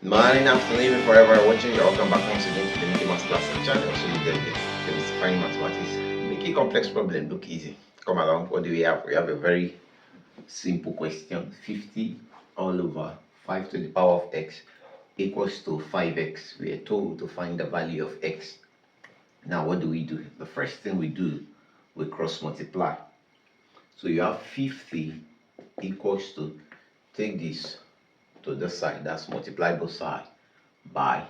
Morning, afternoon, evening, forever watching. You're welcome back once again to the Mickey Mouse Class channel. So you get demystifying mathematics, making complex problem look easy. Come along. What do we have? We have a very simple question: 50 all over 5 to the power of x equals to 5x. We are told to find the value of x. Now, what do? The first thing we do, we cross multiply. So you have 50 equals to, take this to this side, that's multiply both sides by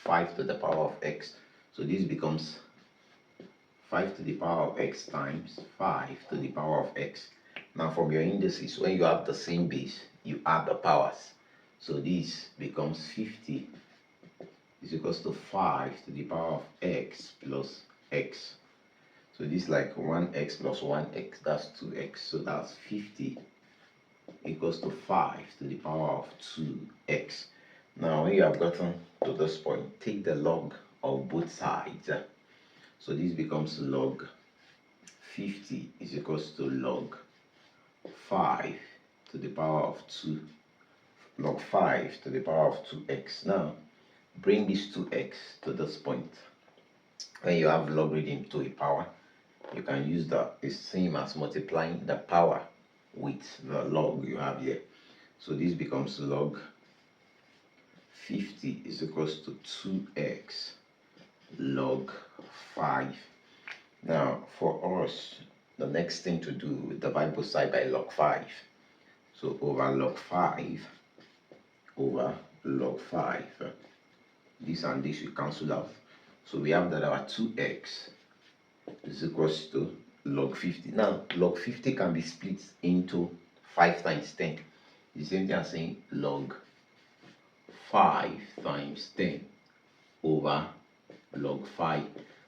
5 to the power of x. So this becomes 5 to the power of x times 5 to the power of x. Now from your indices, when you have the same base, you add the powers. So this becomes 50 is equals to 5 to the power of x plus x. So this is like 1x plus 1x, that's 2x. So that's 50 equals to 5 to the power of 2x. Now when you have gotten to this point, take the log of both sides. So this becomes log 50 is equals to log 5 to the power of 2, log 5 to the power of 2x. Now bring this 2x to this point. When you have logarithm to a power, you can use that. It's same as multiplying the power with the log you have here. So this becomes log 50 is equals to 2x log 5. Now for us, the next thing to do, we divide both sides by log 5. So over log 5 over log 5. This and this we cancel out. So we have that our 2x is equals to log 50. Now log 50 can be split into 5 times 10. The same thing as saying log 5 times 10 over log 5.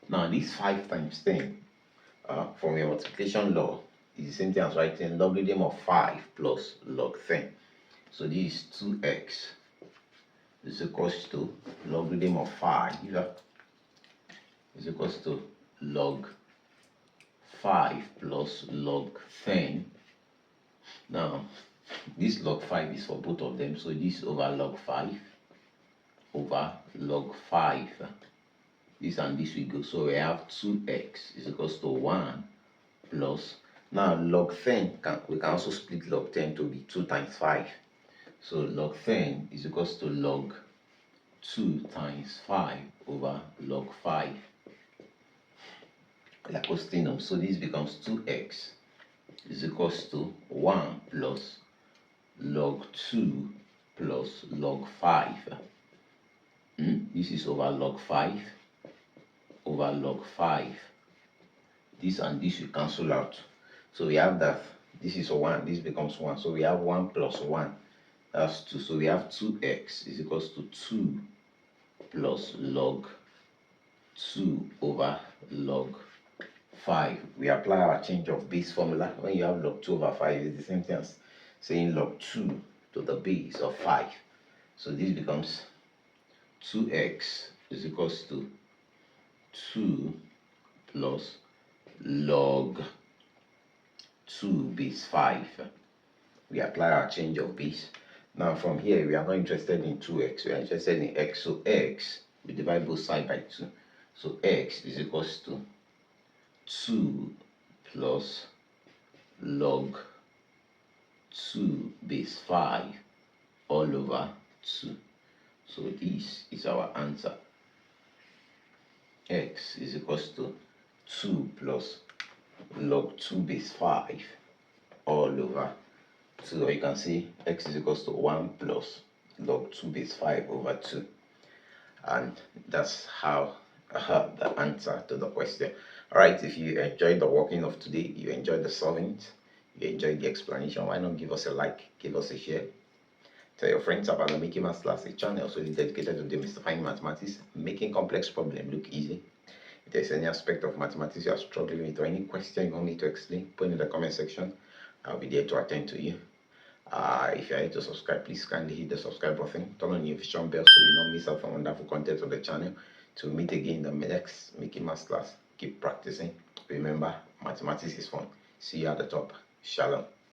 Now this 5 times 10 from your multiplication law is the same thing as writing logarithm of 5 plus log 10. So this is 2x is equals to logarithm of 5 is equals to log 5 plus log 10. Now this log 5 is for both of them, so this over log 5 over log 5. This and this will go, so we have 2x is equals to 1 plus, now log 10 we can also split log 10 to be 2 times 5. So log 10 is equals to log 2 times 5 over log 5. So this becomes 2x is equals to 1 plus log 2 plus log 5. This is over log 5 over log 5. This and this will cancel out. So we have that this is 1, this becomes 1. So we have 1 plus 1, that's 2. So we have 2x is equals to 2 plus log 2 over log 5. We apply our change of base formula. When you have log 2 over 5, it's the same thing as saying log 2 to the base of 5. So this becomes 2x is equals to 2 plus log 2 base 5. We apply our change of base. Now from here, we are not interested in 2x, we are interested in x. So x, we divide both sides by 2. So x is equals to 2 plus log 2 base 5 all over 2. So this is our answer. X is equals to 2 plus log 2 base 5 all over 2. Or you can see x is equals to 1 plus log 2 base 5 over 2. And that's how the answer to the question. Alright, if you enjoyed the working of today, you enjoyed the solving, you enjoyed the explanation, why not give us a like, give us a share. Tell your friends about the Mickey Mouse Class, a channel solely dedicated to demystifying mathematics, making complex problems look easy. If there's any aspect of mathematics you are struggling with or any question you want me to explain, put it in the comment section. I'll be there to attend to you. If you're here to subscribe, please kindly hit the subscribe button, turn on the notification bell so you don't miss out on wonderful content on the channel. To meet again in the next Mickey Mouse Class. Keep practicing. Remember, mathematics is fun. See you at the top. Shalom.